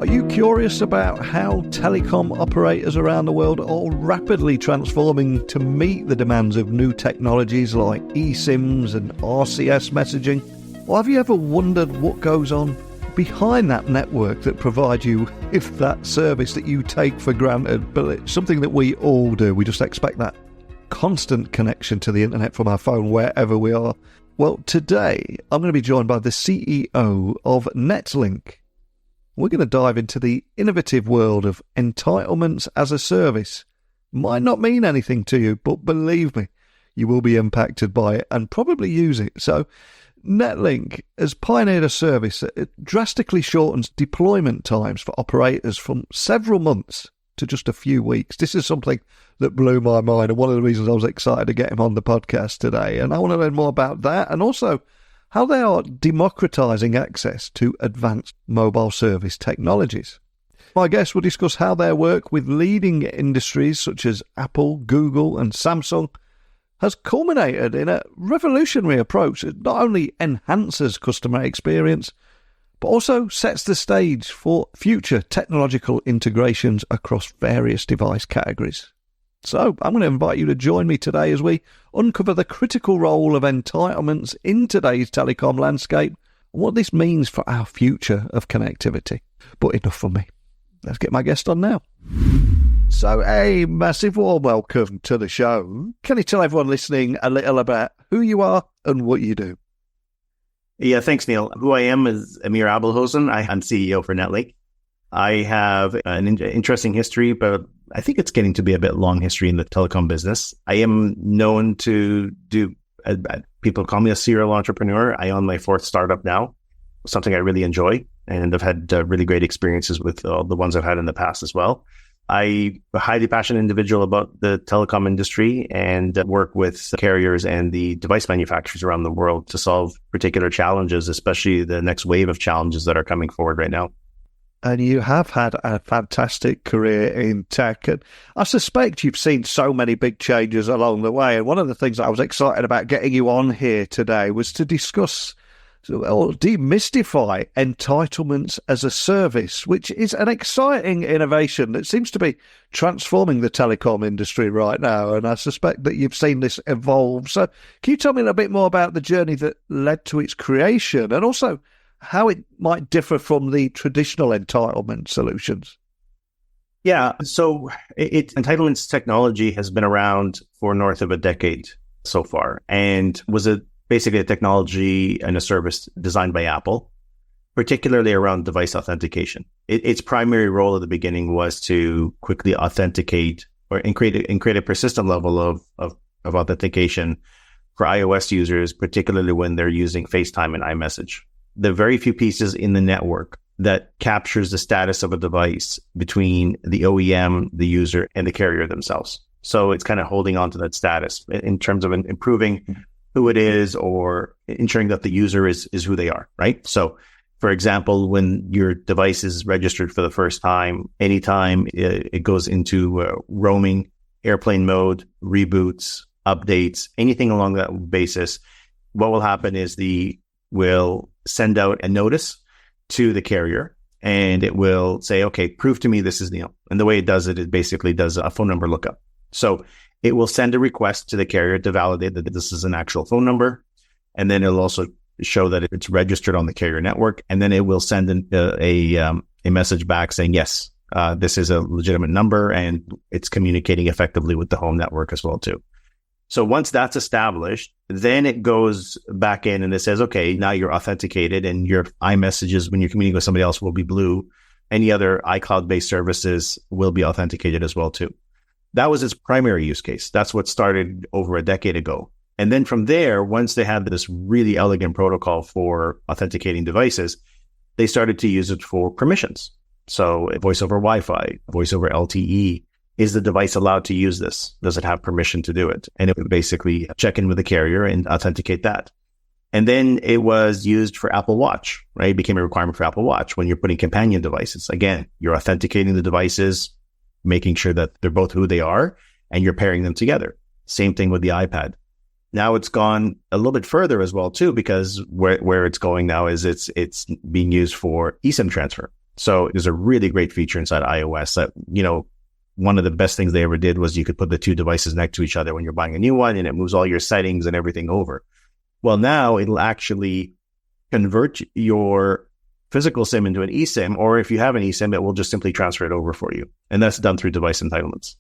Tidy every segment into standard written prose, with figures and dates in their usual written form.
Are you curious about how telecom operators around the world are rapidly transforming to meet the demands of new technologies like eSIMs and RCS messaging? Or have you ever wondered what goes on behind that network that provides you with that service that you take for granted, but it's something that we all do? We just expect that constant connection to the internet from our phone wherever we are. Well, today I'm going to be joined by the CEO of NetLync's. We're going to dive into the innovative world of Entitlements-as-a-Service. Might not mean anything to you, but believe me, you will be impacted by it and probably use it. So NetLync's has pioneered a service that drastically shortens deployment times for operators from several months to just a few weeks. This is something that blew my mind, and one of the reasons I was excited to get him on the podcast today. And I want to learn more about that and also how they are democratizing access to advanced mobile service technologies. My guests will discuss how their work with leading industries such as Apple, Google and Samsung has culminated in a revolutionary approach that not only enhances customer experience, but also sets the stage for future technological integrations across various device categories. So I'm going to invite you to join me today as we uncover the critical role of entitlements in today's telecom landscape and what this means for our future of connectivity. But enough from me. Let's get my guest on now. So a massive warm welcome to the show. Can you tell everyone listening a little about who you are and what you do? Yeah, thanks, Neil. Who I am is Emir Aboulhosn. I'm CEO for NetLync's. I have an interesting history, but I think it's getting to be a bit long history in the telecom business. I am known to do, people call me a serial entrepreneur. I own my fourth startup now, something I really enjoy, and I've had really great experiences with all the ones I've had in the past as well. I'm a highly passionate individual about the telecom industry and work with carriers and the device manufacturers around the world to solve particular challenges, especially the next wave of challenges that are coming forward right now. And you have had a fantastic career in tech. And I suspect you've seen so many big changes along the way. And one of the things I was excited about getting you on here today was to discuss or demystify Entitlements-as-a-Service, which is an exciting innovation that seems to be transforming the telecom industry right now. And I suspect that you've seen this evolve. So can you tell me a little bit more about the journey that led to its creation and also how it might differ from the traditional entitlement solutions? Yeah, so entitlements technology has been around for north of a decade so far, and was basically a technology and a service designed by Apple, particularly around device authentication. Its primary role at the beginning was to quickly authenticate and create a persistent level of authentication for iOS users, particularly when they're using FaceTime and iMessage. The very few pieces in the network that captures the status of a device between the OEM, the user, and the carrier themselves. So it's kind of holding on to that status in terms of improving who it is or ensuring that the user is who they are, right? So, for example, when your device is registered for the first time, anytime it goes into roaming, airplane mode, reboots, updates, anything along that basis, what will happen is will send out a notice to the carrier, and it will say, okay, prove to me this is Neil. And the way it does it, it basically does a phone number lookup. So it will send a request to the carrier to validate that this is an actual phone number. And then it'll also show that it's registered on the carrier network. And then it will send a message back saying, yes, this is a legitimate number, and it's communicating effectively with the home network as well, too. So once that's established, then it goes back in and it says, okay, now you're authenticated and your iMessages when you're communicating with somebody else will be blue. Any other iCloud-based services will be authenticated as well, too. That was its primary use case. That's what started over a decade ago. And then from there, once they had this really elegant protocol for authenticating devices, they started to use it for permissions. So voice over Wi-Fi, voice over LTE. Is the device allowed to use this? Does it have permission to do it? And it would basically check in with the carrier and authenticate that. And then it was used for Apple Watch, right? It became a requirement for Apple Watch when you're putting companion devices. Again, you're authenticating the devices, making sure that they're both who they are, and you're pairing them together. Same thing with the iPad. Now it's gone a little bit further as well, too, because where it's going now is it's being used for eSIM transfer. So there's a really great feature inside iOS that, one of the best things they ever did was you could put the two devices next to each other when you're buying a new one, and it moves all your settings and everything over. Well, now it'll actually convert your physical SIM into an eSIM, or if you have an eSIM, it will just simply transfer it over for you. And that's done through device entitlements.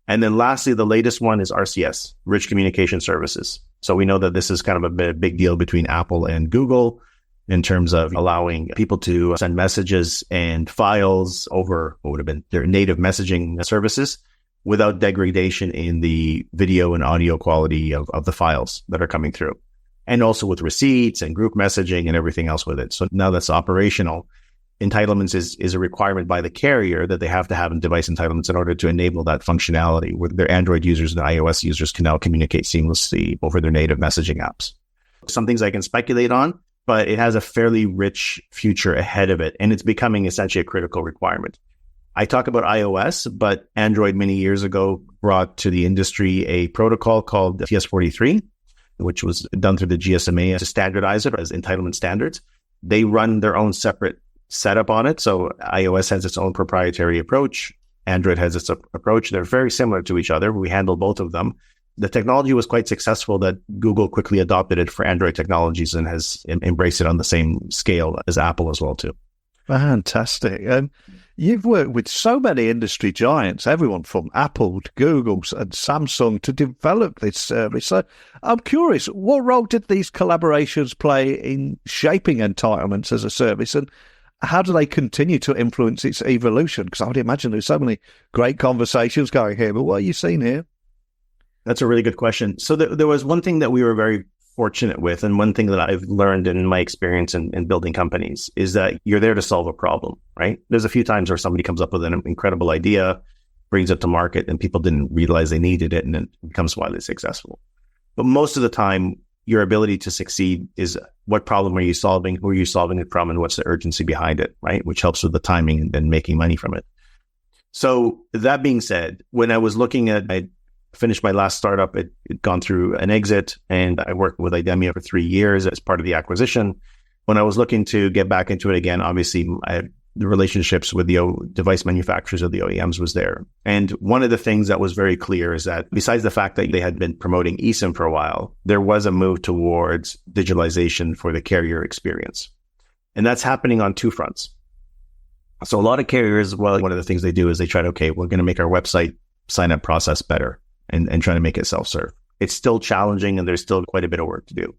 And then lastly, the latest one is RCS, Rich Communication Services. So we know that this is kind of a big deal between Apple and Google in terms of allowing people to send messages and files over what would have been their native messaging services without degradation in the video and audio quality of the files that are coming through. And also with receipts and group messaging and everything else with it. So now that's operational. Entitlements is a requirement by the carrier that they have to have in device entitlements in order to enable that functionality where their Android users and iOS users can now communicate seamlessly over their native messaging apps. Some things I can speculate on, but it has a fairly rich future ahead of it, and it's becoming essentially a critical requirement. I talk about iOS, but Android many years ago brought to the industry a protocol called TS43, which was done through the GSMA to standardize it as entitlement standards. They run their own separate setup on it. So iOS has its own proprietary approach. Android has its approach. They're very similar to each other. We handle both of them. The technology was quite successful that Google quickly adopted it for Android technologies and has embraced it on the same scale as Apple as well, too. Fantastic. And you've worked with so many industry giants, everyone from Apple to Google and Samsung to develop this service. So I'm curious, what role did these collaborations play in shaping entitlements as a service, and how do they continue to influence its evolution? Because I would imagine there's so many great conversations going here, but what are you seeing here? That's a really good question. So there was one thing that we were very fortunate with, and one thing that I've learned in my experience in building companies is that you're there to solve a problem, right? There's a few times where somebody comes up with an incredible idea, brings it to market, and people didn't realize they needed it, and it becomes wildly successful. But most of the time, your ability to succeed is what problem are you solving, who are you solving it from, and what's the urgency behind it, right? Which helps with the timing and making money from it. So that being said, when I was looking at, I finished my last startup, it gone through an exit, and I worked with IDEMIA for 3 years as part of the acquisition. When I was looking to get back into it again, obviously the relationships with the device manufacturers of the OEMs was there. And one of the things that was very clear is that besides the fact that they had been promoting eSIM for a while, there was a move towards digitalization for the carrier experience. And that's happening on two fronts. So a lot of carriers, well, one of the things they do is they try to, we're going to make our website sign-up process better and try to make it self-serve. It's still challenging, and there's still quite a bit of work to do.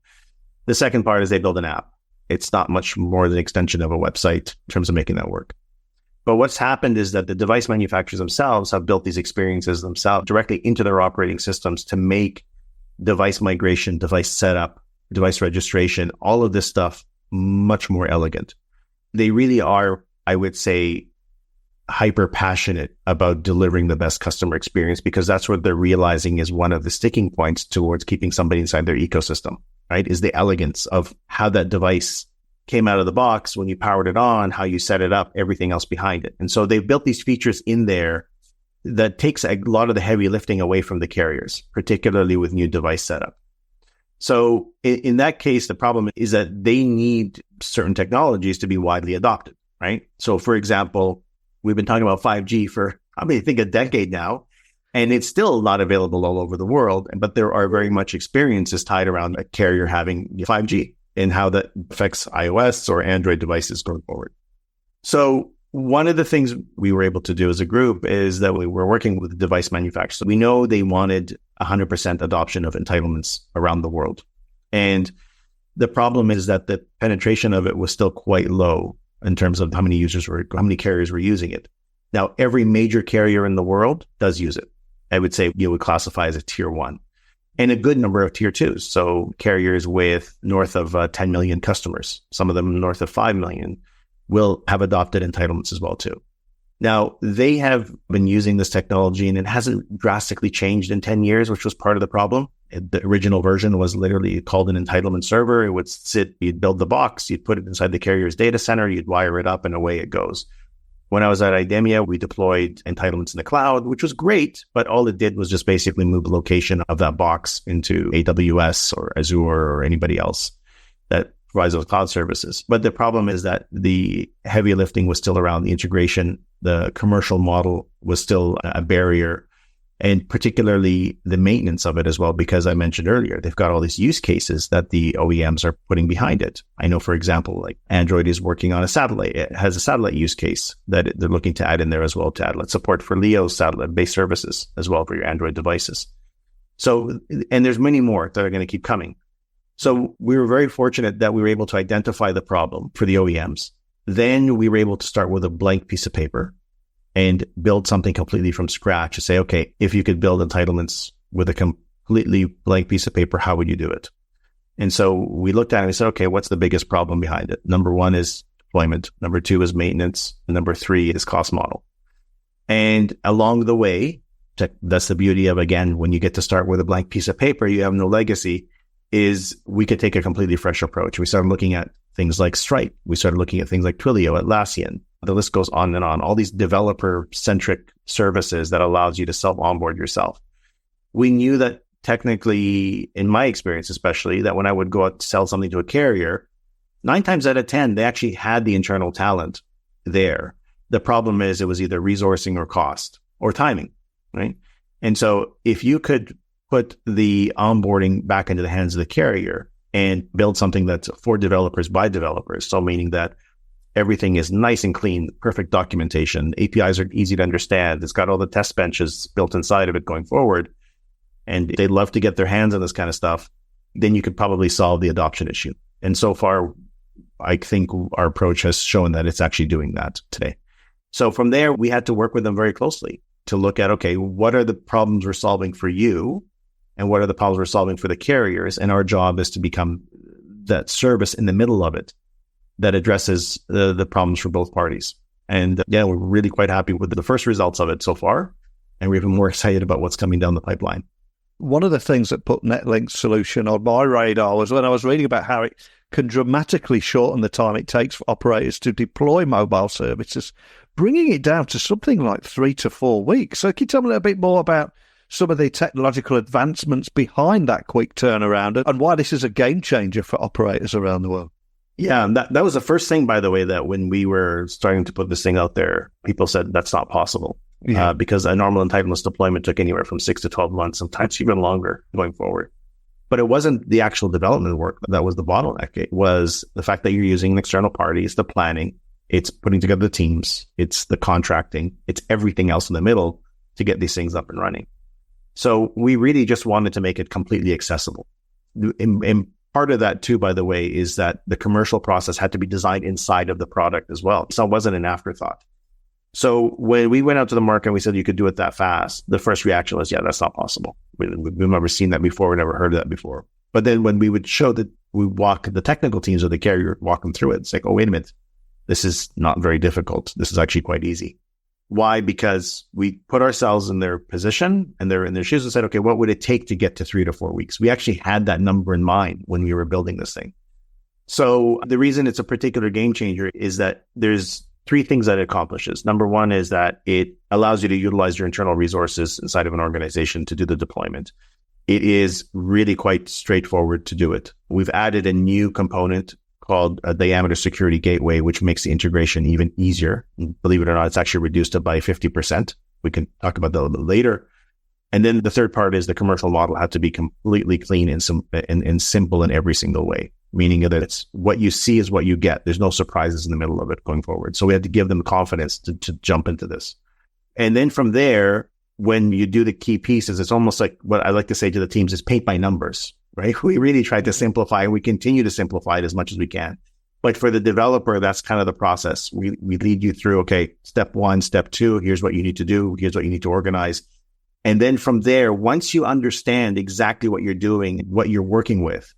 The second part is they build an app. It's not much more than an extension of a website in terms of making that work. But what's happened is that the device manufacturers themselves have built these experiences themselves directly into their operating systems to make device migration, device setup, device registration, all of this stuff much more elegant. They really are, I would say, hyper passionate about delivering the best customer experience, because that's what they're realizing is one of the sticking points towards keeping somebody inside their ecosystem, right? Is the elegance of how that device came out of the box, when you powered it on, how you set it up, everything else behind it. And so they've built these features in there that takes a lot of the heavy lifting away from the carriers, particularly with new device setup. So in that case, the problem is that they need certain technologies to be widely adopted, right? So for example, we've been talking about 5G for, I think a decade now, and it's still not available all over the world. But there are very much experiences tied around a carrier having 5G and how that affects iOS or Android devices going forward. So one of the things we were able to do as a group is that we were working with the device manufacturers. We know they wanted 100% adoption of entitlements around the world. And the problem is that the penetration of it was still quite low in terms of how many carriers were using it. Now, every major carrier in the world does use it. I would say you would classify as a tier 1, and a good number of tier 2s. So carriers with north of 10 million customers, some of them north of 5 million, will have adopted entitlements as well too. Now, they have been using this technology, and it hasn't drastically changed in 10 years, which was part of the problem. The original version was literally called an entitlement server. It would sit, you'd build the box, you'd put it inside the carrier's data center, you'd wire it up, and away it goes. When I was at IDEMIA, we deployed entitlements in the cloud, which was great, but all it did was just basically move the location of that box into AWS or Azure or anybody else that provides those cloud services. But the problem is that the heavy lifting was still around the integration. The commercial model was still a barrier, and particularly the maintenance of it as well, because I mentioned earlier, they've got all these use cases that the OEMs are putting behind it. I know, for example, like Android is working on a satellite. It has a satellite use case that they're looking to add in there as well, to add support for LEO satellite-based services as well for your Android devices. So, and there's many more that are going to keep coming. So we were very fortunate that we were able to identify the problem for the OEMs. Then we were able to start with a blank piece of paper and build something completely from scratch to say, okay, if you could build entitlements with a completely blank piece of paper, how would you do it? And so we looked at it and we said, okay, what's the biggest problem behind it? Number one is deployment. Number two is maintenance. And number three is cost model. And along the way, that's the beauty of, again, when you get to start with a blank piece of paper, you have no legacy, is we could take a completely fresh approach. We started looking at things like Stripe. We started looking at things like Twilio, Atlassian. The list goes on and on. All these developer-centric services that allows you to self-onboard yourself. We knew that technically, in my experience especially, that when I would go out to sell something to a carrier, 9 times out of 10, they actually had the internal talent there. The problem is it was either resourcing or cost or timing, right? And so if you could put the onboarding back into the hands of the carrier and build something that's for developers by developers, so meaning that everything is nice and clean, perfect documentation, APIs are easy to understand, it's got all the test benches built inside of it going forward, and they love to get their hands on this kind of stuff, then you could probably solve the adoption issue. And so far, I think our approach has shown that it's actually doing that today. So from there, we had to work with them very closely to look at, okay, what are the problems we're solving for you? And what are the problems we're solving for the carriers? And our job is to become that service in the middle of it that addresses the problems for both parties. And yeah, we're really quite happy with the first results of it so far. And we're even more excited about what's coming down the pipeline. One of the things that put NetLync's solution on my radar was when I was reading about how it can dramatically shorten the time it takes for operators to deploy mobile services, bringing it down to something like 3 to 4 weeks. So can you tell me a little bit more about some of the technological advancements behind that quick turnaround and why this is a game changer for operators around the world? Yeah, that was the first thing, by the way, that when we were starting to put this thing out there, people said that's not possible. Yeah. Because a normal entitlements deployment took anywhere from 6 to 12 months, sometimes even longer going forward. But it wasn't the actual development work that was the bottleneck. It was the fact that you're using an external party, it's the planning, it's putting together the teams, it's the contracting, it's everything else in the middle to get these things up and running. So we really just wanted to make it completely accessible. And part of that too, by the way, is that the commercial process had to be designed inside of the product as well. So it wasn't an afterthought. So when we went out to the market and we said you could do it that fast, the first reaction was, yeah, that's not possible. We've never seen that before. We've never heard of that before. But then when we would show that we walk the technical teams of the carrier, walk them through it, it's like, oh, wait a minute. This is not very difficult. This is actually quite easy. Why? Because we put ourselves in their position and they're in their shoes and said, okay, what would it take to get to 3 to 4 weeks? We actually had that number in mind when we were building this thing. So the reason it's a particular game changer is that there's 3 things that it accomplishes. Number one is that it allows you to utilize your internal resources inside of an organization to do the deployment. It is really quite straightforward to do it. We've added a new component called a diameter security gateway, which makes the integration even easier. Believe it or not, it's actually reduced it by 50%. We can talk about that a little bit later. And then the third part is the commercial model had to be completely clean and simple in every single way, meaning that it's what you see is what you get. There's no surprises in the middle of it going forward. So we had to give them the confidence to jump into this. And then from there, when you do the key pieces, it's almost like what I like to say to the teams is paint by numbers. Right? We really tried to simplify and we continue to simplify it as much as we can. But for the developer, that's kind of the process. We lead you through, okay, step 1, step 2, here's what you need to do. Here's what you need to organize. And then from there, once you understand exactly what you're doing, what you're working with,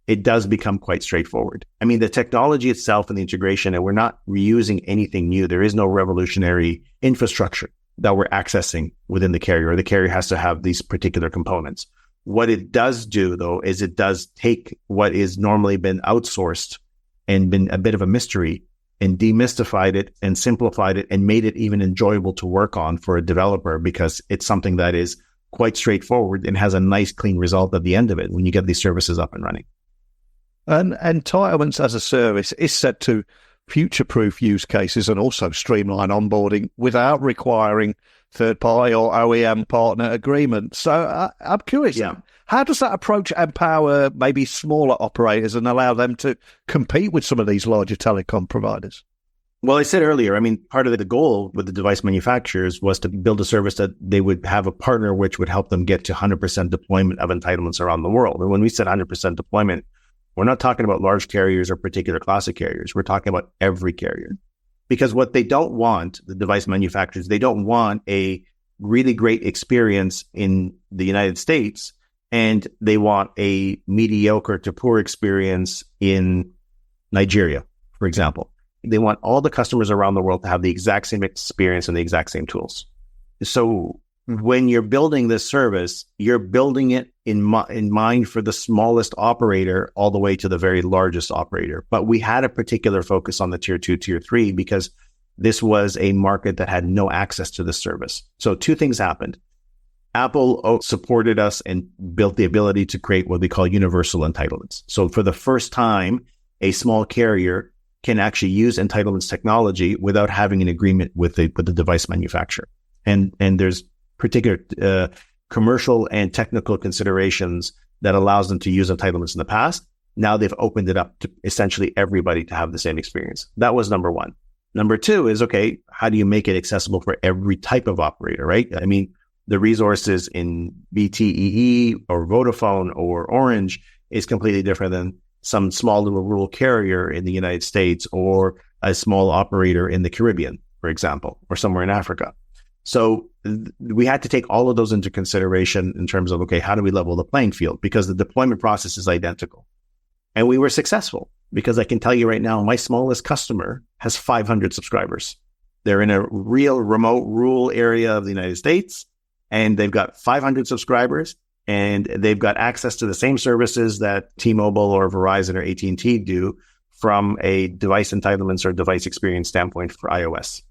it does become quite straightforward. I mean, the technology itself and the integration, and we're not reusing anything new. There is no revolutionary infrastructure that we're accessing within the carrier. The carrier has to have these particular components. What it does do, though, is it does take what is normally been outsourced and been a bit of a mystery and demystified it and simplified it and made it even enjoyable to work on for a developer because it's something that is quite straightforward and has a nice, clean result at the end of it when you get these services up and running. And entitlements as a service is said to future-proof use cases and also streamline onboarding without requiring third-party or OEM partner agreement. So I'm curious, how does that approach empower maybe smaller operators and allow them to compete with some of these larger telecom providers? Well, I said earlier, I mean, part of the goal with the device manufacturers was to build a service that they would have a partner which would help them get to 100% deployment of entitlements around the world. And when we said 100% deployment, we're not talking about large carriers or particular class of carriers. We're talking about every carrier. Because what they don't want, the device manufacturers, they don't want a really great experience in the United States, and they want a mediocre to poor experience in Nigeria, for example. They want all the customers around the world to have the exact same experience and the exact same tools. So when you're building this service, you're building it in mind for the smallest operator all the way to the very largest operator. But we had a particular focus on the tier 2, tier 3, because this was a market that had no access to this service. So two things happened. Apple supported us and built the ability to create what we call universal entitlements. So for the first time, a small carrier can actually use entitlements technology without having an agreement with the device manufacturer. And there's particular commercial and technical considerations that allows them to use entitlements in the past. Now they've opened it up to essentially everybody to have the same experience. That was number one. Number two is, okay, how do you make it accessible for every type of operator, right? I mean, the resources in BTEE or Vodafone or Orange is completely different than some small little rural carrier in the United States or a small operator in the Caribbean, for example, or somewhere in Africa. So we had to take all of those into consideration in terms of, okay, how do we level the playing field? Because the deployment process is identical. And we were successful because I can tell you right now, my smallest customer has 500 subscribers. They're in a real remote rural area of the United States, and they've got 500 subscribers, and they've got access to the same services that T-Mobile or Verizon or AT&T do from a device entitlements or device experience standpoint for iOS.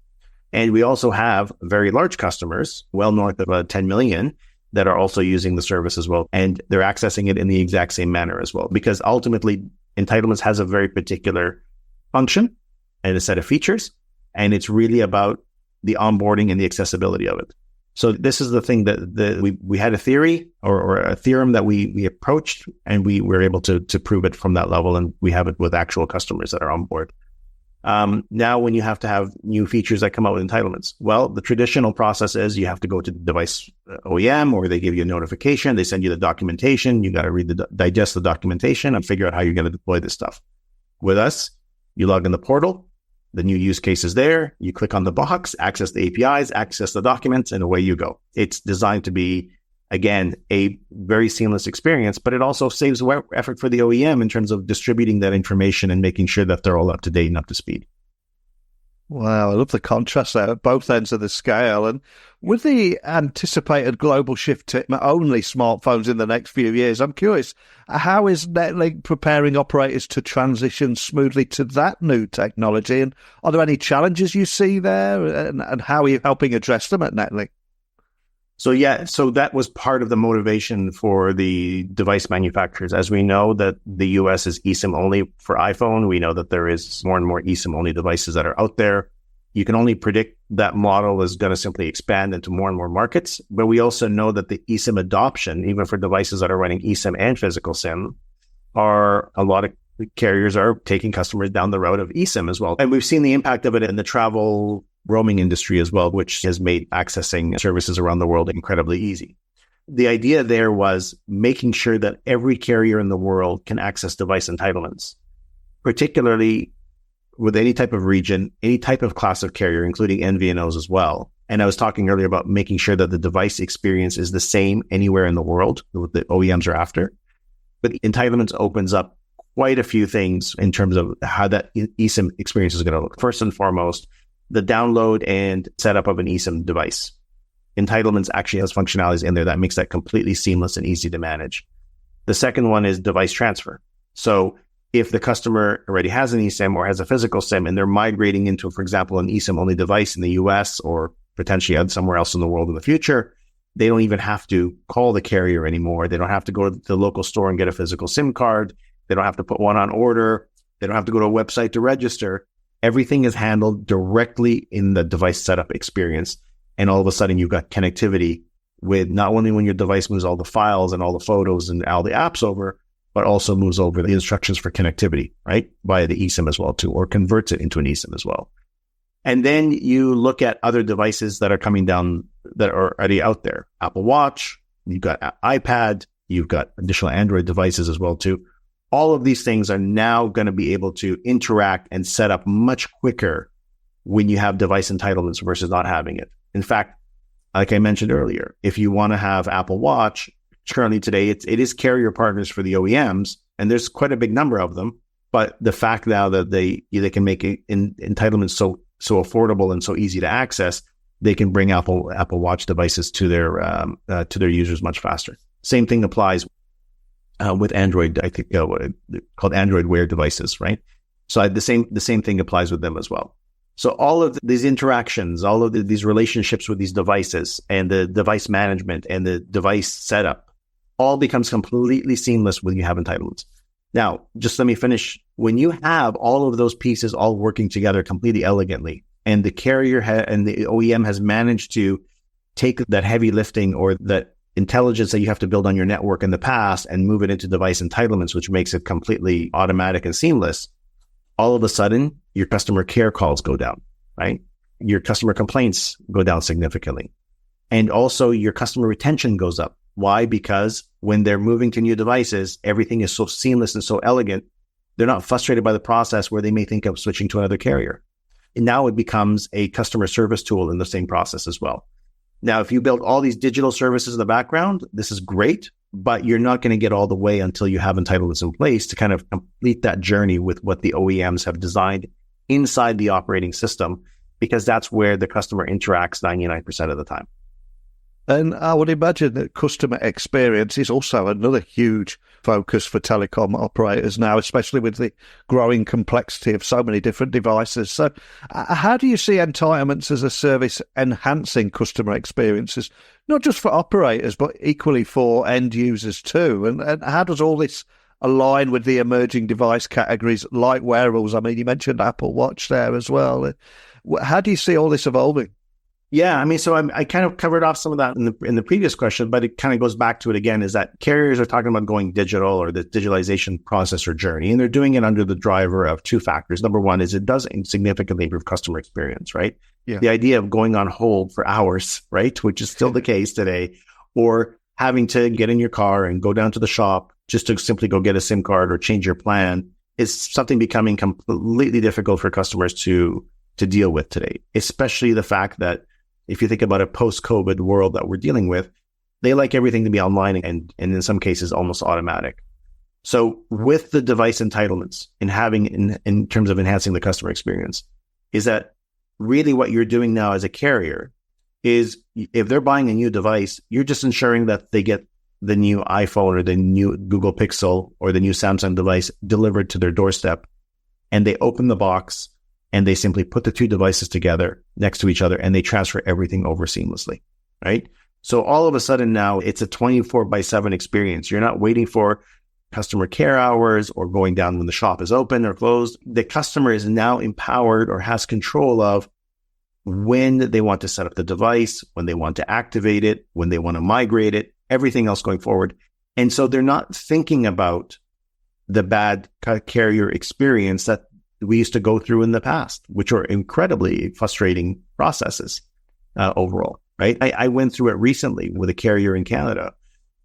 And we also have very large customers, well north of 10 million, that are also using the service as well. And they're accessing it in the exact same manner as well, because ultimately entitlements has a very particular function and a set of features. And it's really about the onboarding and the accessibility of it. So this is the thing that we had a theory or a theorem that we approached, and we were able to prove it from that level. And we have it with actual customers that are on board. Now, when you have to have new features that come out with entitlements, well, the traditional process is you have to go to the device OEM, or they give you a notification. They send you the documentation. You got to digest the documentation and figure out how you're going to deploy this stuff. With us, you log in the portal. The new use case is there. You click on the box, access the APIs, access the documents, and away you go. It's designed to be, again, a very seamless experience, but it also saves effort for the OEM in terms of distributing that information and making sure that they're all up to date and up to speed. Wow, I love the contrast there at both ends of the scale. And with the anticipated global shift to only smartphones in the next few years, I'm curious, how is NetLync preparing operators to transition smoothly to that new technology? And are there any challenges you see there? And how are you helping address them at NetLync? So that was part of the motivation for the device manufacturers. As we know that the US is eSIM-Only for iPhone, we know that there is more and more eSIM-Only devices that are out there. You can only predict that model is going to simply expand into more and more markets. But we also know that the eSIM adoption, even for devices that are running eSIM and physical SIM, a lot of carriers are taking customers down the road of eSIM as well. And we've seen the impact of it in the travel roaming industry as well, which has made accessing services around the world incredibly easy. The idea there was making sure that every carrier in the world can access device entitlements, particularly with any type of region, any type of class of carrier, including MVNOs as well. And I was talking earlier about making sure that the device experience is the same anywhere in the world, what the OEMs are after. But entitlements opens up quite a few things in terms of how that eSIM experience is going to look. First and foremost, the download and setup of an eSIM device. Entitlements actually has functionalities in there that makes that completely seamless and easy to manage. The second one is device transfer. So if the customer already has an eSIM or has a physical SIM and they're migrating into, for example, an eSIM-only device in the US or potentially somewhere else in the world in the future, they don't even have to call the carrier anymore. They don't have to go to the local store and get a physical SIM card. They don't have to put one on order. They don't have to go to a website to register. Everything is handled directly in the device setup experience. And all of a sudden, you've got connectivity with not only when your device moves all the files and all the photos and all the apps over, but also moves over the instructions for connectivity, right? Via the eSIM as well too, or converts it into an eSIM as well. And then you look at other devices that are coming down that are already out there. Apple Watch, you've got iPad, you've got additional Android devices as well too. All of these things are now going to be able to interact and set up much quicker when you have device entitlements versus not having it. In fact, like I mentioned earlier, if you want to have Apple Watch, currently today, it is carrier partners for the OEMs, and there's quite a big number of them. But the fact now that they can make entitlements so affordable and so easy to access, they can bring Apple Watch devices to their users much faster. Same thing applies with Android. I think called Android Wear devices, right? So the same thing applies with them as well. So all of these interactions, all of these relationships with these devices, and the device management and the device setup, all becomes completely seamless when you have entitlements. Now, just let me finish. When you have all of those pieces all working together completely elegantly, and the carrier and the OEM has managed to take that heavy lifting or that intelligence that you have to build on your network in the past and move it into device entitlements, which makes it completely automatic and seamless, all of a sudden, your customer care calls go down, right? Your customer complaints go down significantly. And also your customer retention goes up. Why? Because when they're moving to new devices, everything is so seamless and so elegant. They're not frustrated by the process where they may think of switching to another carrier. And now it becomes a customer service tool in the same process as well. Now, if you build all these digital services in the background, this is great, but you're not going to get all the way until you have entitlements in place to kind of complete that journey with what the OEMs have designed inside the operating system, because that's where the customer interacts 99% of the time. And I would imagine that customer experience is also another huge focus for telecom operators now, especially with the growing complexity of so many different devices. So how do you see entitlements as a service enhancing customer experiences, not just for operators, but equally for end users too? And how does all this align with the emerging device categories like wearables? I mean, you mentioned Apple Watch there as well. How do you see all this evolving? Yeah, I mean, so I kind of covered off some of that in the previous question, but it kind of goes back to it again, is that carriers are talking about going digital or the digitalization process or journey, and they're doing it under the driver of two factors. Number one is it does significantly improve customer experience, right? Yeah. The idea of going on hold for hours, right, which is still the case today, or having to get in your car and go down to the shop just to simply go get a SIM card or change your plan is something becoming completely difficult for customers to deal with today, especially the fact that if you think about a post-COVID world that we're dealing with, they like everything to be online and in some cases almost automatic. So with the device entitlements and having in terms of enhancing the customer experience, is that really what you're doing now as a carrier is if they're buying a new device, you're just ensuring that they get the new iPhone or the new Google Pixel or the new Samsung device delivered to their doorstep, and they open the box and they simply put the two devices together next to each other and they transfer everything over seamlessly, right? So all of a sudden now it's a 24/7 experience. You're not waiting for customer care hours or going down when the shop is open or closed. The customer is now empowered or has control of when they want to set up the device, when they want to activate it, when they want to migrate it, everything else going forward. And so they're not thinking about the bad carrier experience that we used to go through in the past, which are incredibly frustrating processes overall, right? I went through it recently with a carrier in Canada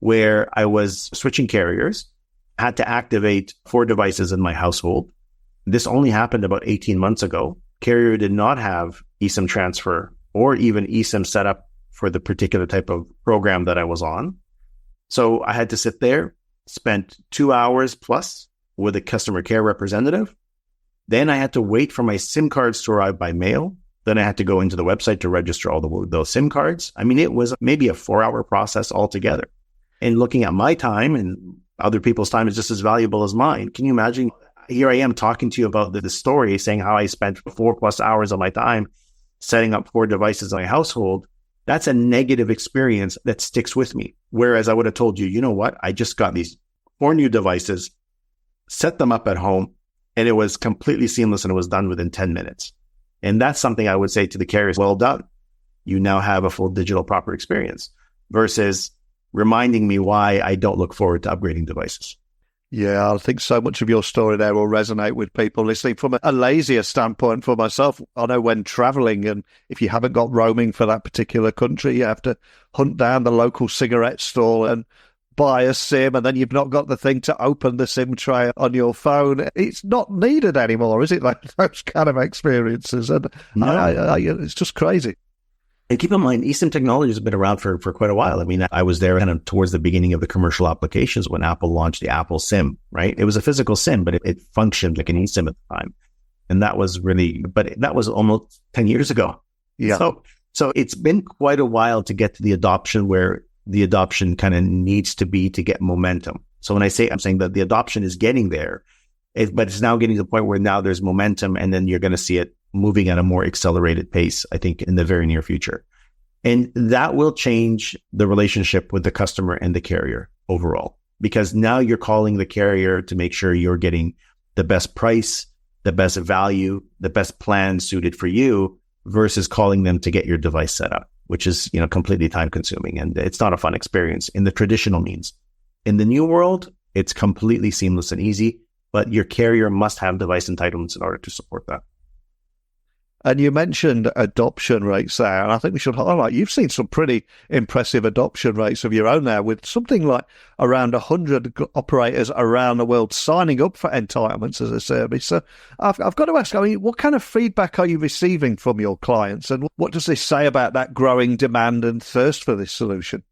where I was switching carriers, had to activate 4 devices in my household. This only happened about 18 months ago. Carrier did not have eSIM transfer or even eSIM setup for the particular type of program that I was on. So I had to sit there, spent 2 hours plus with a customer care representative. Then I had to wait for my SIM cards to arrive by mail. Then I had to go into the website to register all those SIM cards. I mean, it was maybe a 4-hour process altogether. And looking at my time and other people's time is just as valuable as mine. Can you imagine? Here I am talking to you about the story, saying how I spent 4+ hours of my time setting up 4 devices in my household. That's a negative experience that sticks with me. Whereas I would have told you, you know what? I just got these 4 new devices. set them up at home, and it was completely seamless and it was done within 10 minutes. And that's something I would say to the carriers, well done. You now have a full digital proper experience versus reminding me why I don't look forward to upgrading devices. Yeah, I think so much of your story there will resonate with people listening. From a lazier standpoint for myself, I know when traveling, and if you haven't got roaming for that particular country, you have to hunt down the local cigarette stall and buy a SIM, and then you've not got the thing to open the SIM tray on your phone. It's not needed anymore, is it? Like those kind of experiences. And No. it's just crazy. And keep in mind, eSIM technology has been around for quite a while. I mean, I was there kind of towards the beginning of the commercial applications when Apple launched the Apple SIM, right? It was a physical SIM, but it functioned like an eSIM at the time. And that was almost 10 years ago. Yeah. So it's been quite a while to get to the adoption where the adoption kind of needs to be to get momentum. So when I'm saying that the adoption is getting there, but it's now getting to the point where now there's momentum, and then you're going to see it moving at a more accelerated pace, I think, in the very near future. And that will change the relationship with the customer and the carrier overall, because now you're calling the carrier to make sure you're getting the best price, the best value, the best plan suited for you versus calling them to get your device set up, which is, completely time consuming. And it's not a fun experience in the traditional means. In the new world, it's completely seamless and easy, but your carrier must have device entitlements in order to support that. And you mentioned adoption rates there, and I think we should highlight, you've seen some pretty impressive adoption rates of your own there, with something like around 100 operators around the world signing up for Entitlements-as-a-Service. So I've got to ask, what kind of feedback are you receiving from your clients, and what does this say about that growing demand and thirst for this solution?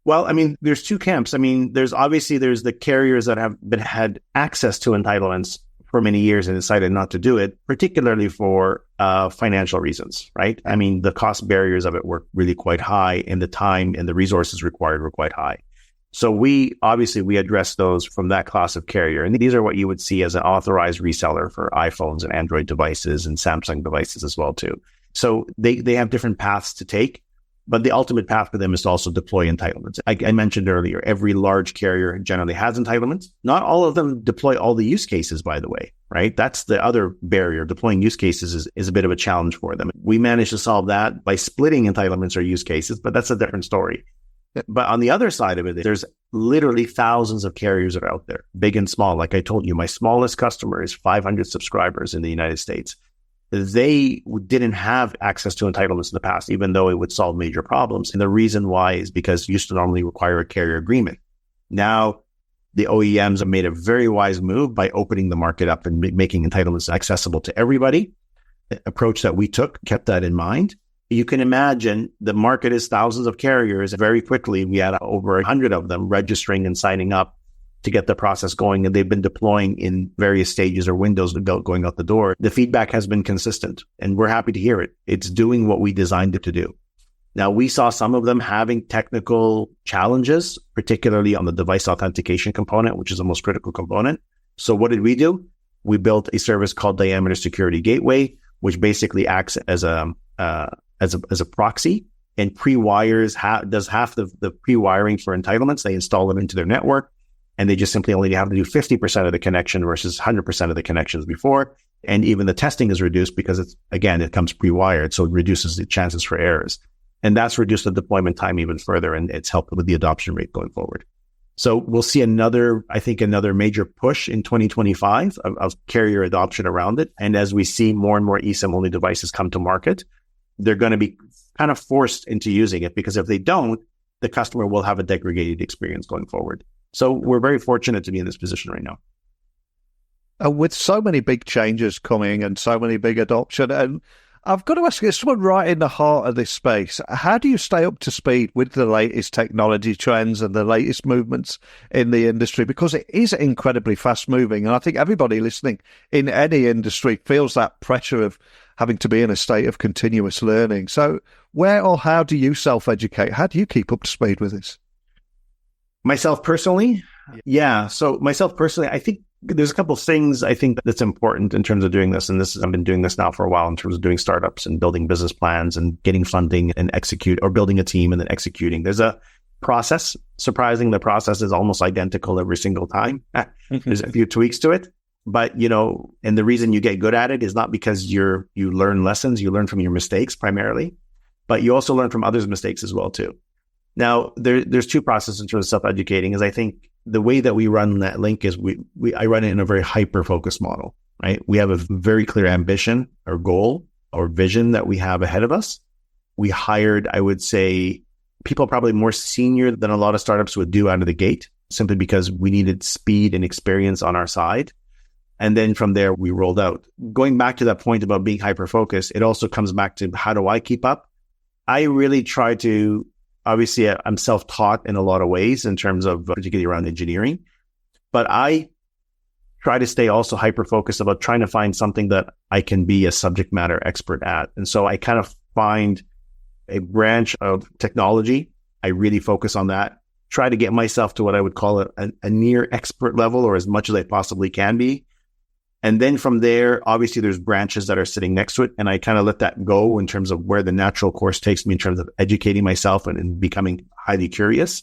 Well, there's two camps. There's the carriers that have had access to entitlements for many years and decided not to do it, particularly for financial reasons, right? The cost barriers of it were really quite high, and the time and the resources required were quite high. So we address those from that class of carrier. And these are what you would see as an authorized reseller for iPhones and Android devices and Samsung devices as well, too. So they have different paths to take, but the ultimate path for them is to also deploy entitlements. I mentioned earlier, every large carrier generally has entitlements. Not all of them deploy all the use cases, by the way, right? That's the other barrier. Deploying use cases is a bit of a challenge for them. We managed to solve that by splitting entitlements or use cases, but that's a different story. But on the other side of it, there's literally thousands of carriers that are out there, big and small. Like I told you, my smallest customer is 500 subscribers in the United States. They didn't have access to entitlements in the past, even though it would solve major problems. And the reason why is because you used to normally require a carrier agreement. Now, the OEMs have made a very wise move by opening the market up and making entitlements accessible to everybody. The approach that we took kept that in mind. You can imagine the market is thousands of carriers. Very quickly, we had over 100 of them registering and signing up to get the process going, and they've been deploying in various stages or windows going out the door. The feedback has been consistent, and we're happy to hear it. It's doing what we designed it to do. Now, we saw some of them having technical challenges, particularly on the device authentication component, which is the most critical component. So what did we do? We built a service called Diameter Security Gateway, which basically acts as a proxy and pre-wires, does half the pre-wiring for entitlements. They install them into their network, and they just simply only have to do 50% of the connection versus 100% of the connections before. And even the testing is reduced because it comes pre-wired. So it reduces the chances for errors. And that's reduced the deployment time even further. And it's helped with the adoption rate going forward. So we'll see another major push in 2025 of carrier adoption around it. And as we see more and more eSIM-only devices come to market, they're going to be kind of forced into using it, because if they don't, the customer will have a degraded experience going forward. So we're very fortunate to be in this position right now. With so many big changes coming and so many big adoption, and I've got to ask you, someone right in the heart of this space, how do you stay up to speed with the latest technology trends and the latest movements in the industry? Because it is incredibly fast moving. And I think everybody listening in any industry feels that pressure of having to be in a state of continuous learning. So where or how do you self-educate? How do you keep up to speed with this? Myself personally? Yeah. So myself personally, I think there's a couple of things I think that's important in terms of doing this. And I've been doing this now for a while in terms of doing startups and building business plans and getting funding and building a team and then executing. There's a process. Surprising, the process is almost identical every single time. There's a few tweaks to it, but and the reason you get good at it is not because you learn lessons. You learn from your mistakes primarily, but you also learn from others' mistakes as well too. Now, there's two processes in terms of self-educating. Is I think the way that we run NetLync is I run it in a very hyper-focused model, right? We have a very clear ambition or goal or vision that we have ahead of us. We hired, I would say, people probably more senior than a lot of startups would do out of the gate, simply because we needed speed and experience on our side. And then from there, we rolled out. Going back to that point about being hyper-focused, it also comes back to how do I keep up? I really try to, obviously, I'm self-taught in a lot of ways in terms of particularly around engineering, but I try to stay also hyper-focused about trying to find something that I can be a subject matter expert at. And so I kind of find a branch of technology. I really focus on that, try to get myself to what I would call a near expert level, or as much as I possibly can be. And then from there, obviously there's branches that are sitting next to it. And I kind of let that go in terms of where the natural course takes me in terms of educating myself and becoming highly curious.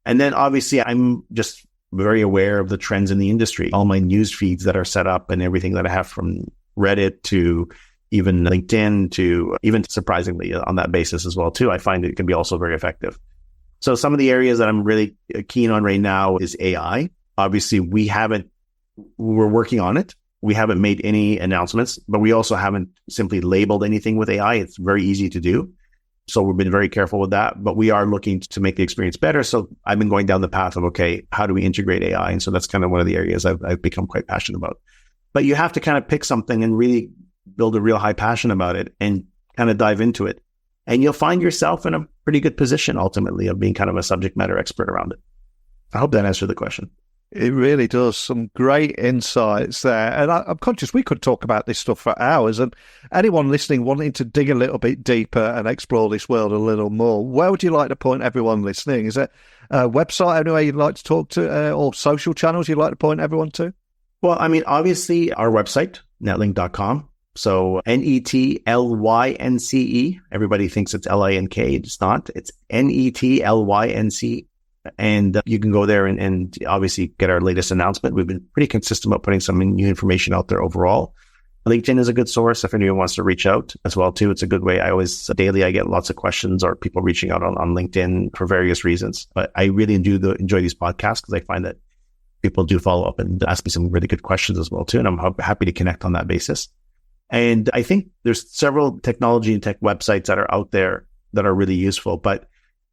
And then obviously I'm just very aware of the trends in the industry, all my news feeds that are set up and everything that I have from Reddit to even LinkedIn to even surprisingly on that basis as well too. I find it can be also very effective. So some of the areas that I'm really keen on right now is AI. Obviously we're working on it. We haven't made any announcements, but we also haven't simply labeled anything with AI. It's very easy to do. So we've been very careful with that, but we are looking to make the experience better. So I've been going down the path of, okay, how do we integrate AI? And so that's kind of one of the areas I've become quite passionate about. But you have to kind of pick something and really build a real high passion about it and kind of dive into it. And you'll find yourself in a pretty good position ultimately of being kind of a subject matter expert around it. I hope that answered the question. It really does. Some great insights there. And I'm conscious we could talk about this stuff for hours. And anyone listening wanting to dig a little bit deeper and explore this world a little more, where would you like to point everyone listening? Is there a website anywhere you'd like to talk to or social channels you'd like to point everyone to? Well, I mean, obviously our website, netlync.com. So NETLYNCE. Everybody thinks it's LINK. It's not. It's NETLYNCE. And you can go there and obviously get our latest announcement. We've been pretty consistent about putting some new information out there overall. LinkedIn is a good source if anyone wants to reach out as well too. It's a good way. Daily I get lots of questions or people reaching out on LinkedIn for various reasons. But I really enjoy these podcasts because I find that people do follow up and ask me some really good questions as well too. And I'm happy to connect on that basis. And I think there's several technology and tech websites that are out there that are really useful, but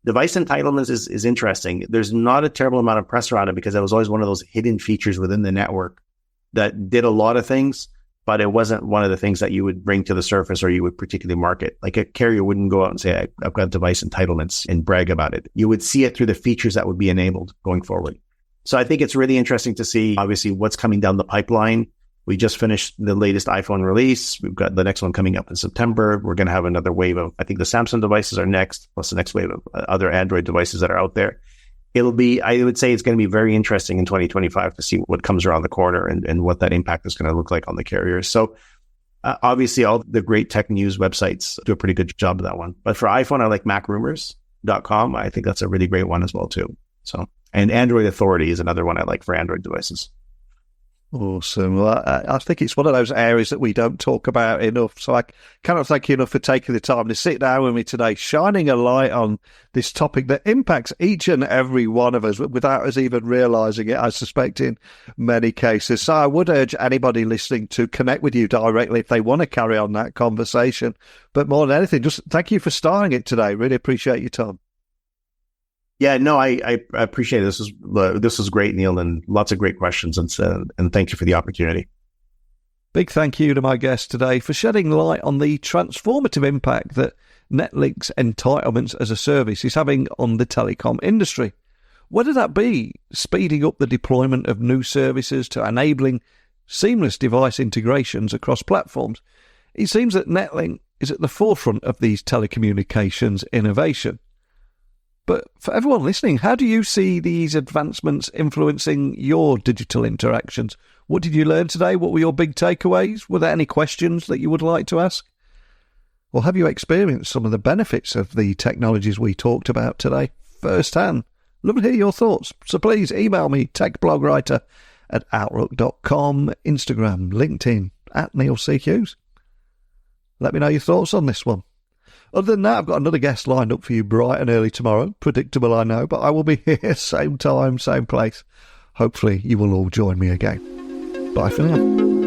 device entitlements is interesting. There's not a terrible amount of press around it because it was always one of those hidden features within the network that did a lot of things, but it wasn't one of the things that you would bring to the surface or you would particularly market. Like a carrier wouldn't go out and say, I've got device entitlements and brag about it. You would see it through the features that would be enabled going forward. So I think it's really interesting to see, obviously, what's coming down the pipeline. We just finished the latest iPhone release. We've got the next one coming up in September. We're going to have another wave of, I think the Samsung devices are next, plus the next wave of other Android devices that are out there. I would say it's going to be very interesting in 2025 to see what comes around the corner and what that impact is going to look like on the carriers. So obviously all the great tech news websites do a pretty good job of that one. But for iPhone, I like macrumors.com. I think that's a really great one as well too. So, and Android Authority is another one I like for Android devices. Awesome. Well, I think it's one of those areas that we don't talk about enough. So I cannot thank you enough for taking the time to sit down with me today, shining a light on this topic that impacts each and every one of us without us even realising it, I suspect, in many cases. So I would urge anybody listening to connect with you directly if they want to carry on that conversation. But more than anything, just thank you for starting it today. Really appreciate your time. Yeah, no, I appreciate it. This was great, Neil, and lots of great questions, and thank you for the opportunity. Big thank you to my guest today for shedding light on the transformative impact that NetLync's Entitlements-as-a-Service is having on the telecom industry. Whether that be speeding up the deployment of new services to enabling seamless device integrations across platforms, it seems that NetLync is at the forefront of these telecommunications innovation. But for everyone listening, how do you see these advancements influencing your digital interactions? What did you learn today? What were your big takeaways? Were there any questions that you would like to ask? Or have you experienced some of the benefits of the technologies we talked about today? firsthand. Love to hear your thoughts. So please email me, techblogwriter@outlook.com, Instagram, LinkedIn, @NeilCQs. Let me know your thoughts on this one. Other than that, I've got another guest lined up for you bright and early tomorrow. Predictable, I know, but I will be here, same time, same place. Hopefully you will all join me again. Bye for now.